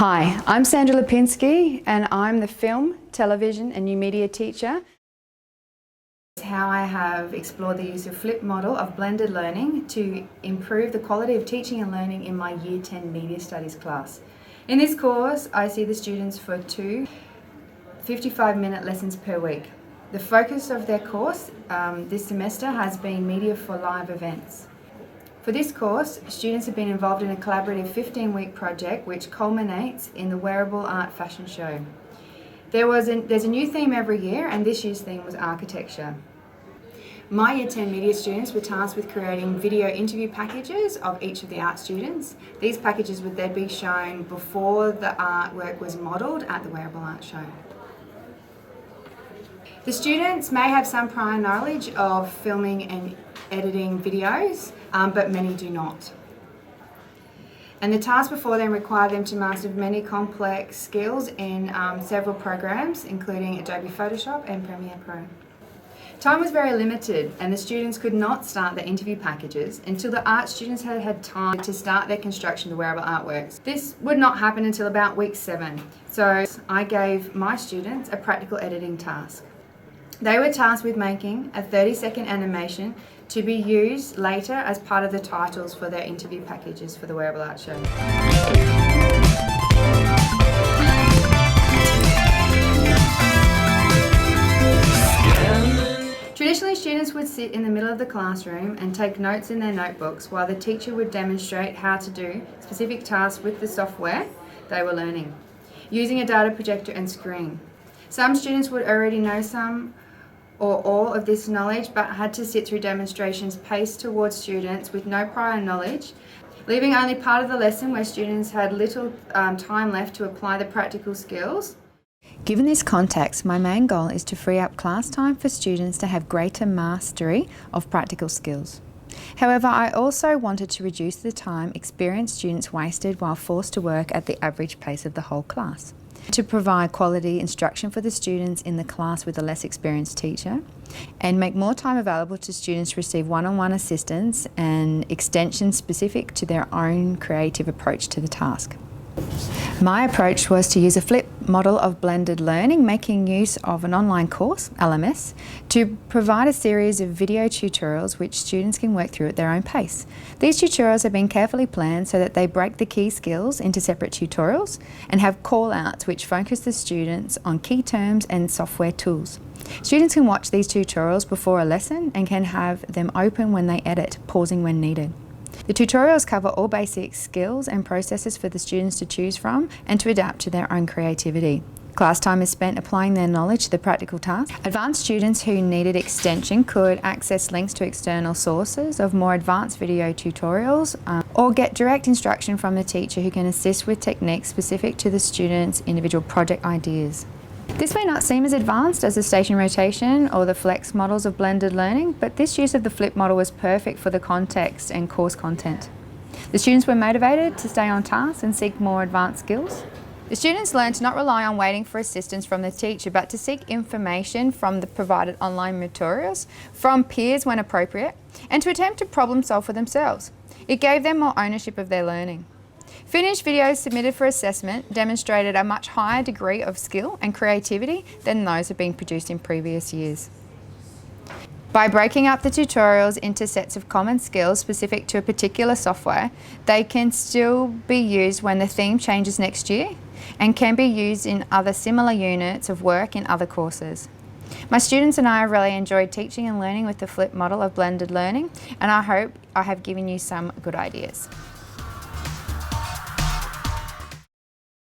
Hi, I'm Sandra Lipinski and I'm the film, television and new media teacher. It's how I have explored the use of flipped model of blended learning to improve the quality of teaching and learning in my Year 10 Media Studies class. In this course, I see the students for 2 55-minute lessons per week. The focus of their course this semester has been media for live events. For this course, students have been involved in a collaborative 15-week project which culminates in the Wearable Art Fashion Show. There's a new theme every year, and this year's theme was architecture. My Year 10 media students were tasked with creating video interview packages of each of the art students. These packages would then be shown before the artwork was modelled at the Wearable Art Show. The students may have some prior knowledge of filming and editing videos, but many do not. And the task before them required them to master many complex skills in several programs, including Adobe Photoshop and Premiere Pro. Time was very limited, and the students could not start their interview packages until the art students had had time to start their construction of wearable artworks. This would not happen until about week 7, so I gave my students a practical editing task. They were tasked with making a 30-second animation to be used later as part of the titles for their interview packages for the Wearable Art Show. Traditionally, students would sit in the middle of the classroom and take notes in their notebooks while the teacher would demonstrate how to do specific tasks with the software they were learning, using a data projector and screen. Some students would already know some or all of this knowledge, but had to sit through demonstrations paced towards students with no prior knowledge, leaving only part of the lesson where students had little time left to apply the practical skills. Given this context, my main goal is to free up class time for students to have greater mastery of practical skills. However, I also wanted to reduce the time experienced students wasted while forced to work at the average pace of the whole class. To provide quality instruction for the students in the class with a less experienced teacher, and make more time available to students to receive one-on-one assistance and extension specific to their own creative approach to the task. My approach was to use a flipped model of blended learning, making use of an online course, LMS, to provide a series of video tutorials which students can work through at their own pace. These tutorials have been carefully planned so that they break the key skills into separate tutorials and have call-outs which focus the students on key terms and software tools. Students can watch these tutorials before a lesson and can have them open when they edit, pausing when needed. The tutorials cover all basic skills and processes for the students to choose from and to adapt to their own creativity. Class time is spent applying their knowledge to the practical task. Advanced students who needed extension could access links to external sources of more advanced video tutorials or get direct instruction from the teacher who can assist with techniques specific to the students' individual project ideas. This may not seem as advanced as the station rotation or the flex models of blended learning, but this use of the flip model was perfect for the context and course content. The students were motivated to stay on task and seek more advanced skills. The students learned to not rely on waiting for assistance from the teacher, but to seek information from the provided online materials, from peers when appropriate, and to attempt to problem solve for themselves. It gave them more ownership of their learning. Finished videos submitted for assessment demonstrated a much higher degree of skill and creativity than those that have been produced in previous years. By breaking up the tutorials into sets of common skills specific to a particular software, they can still be used when the theme changes next year and can be used in other similar units of work in other courses. My students and I have really enjoyed teaching and learning with the flipped model of blended learning, and I hope I have given you some good ideas.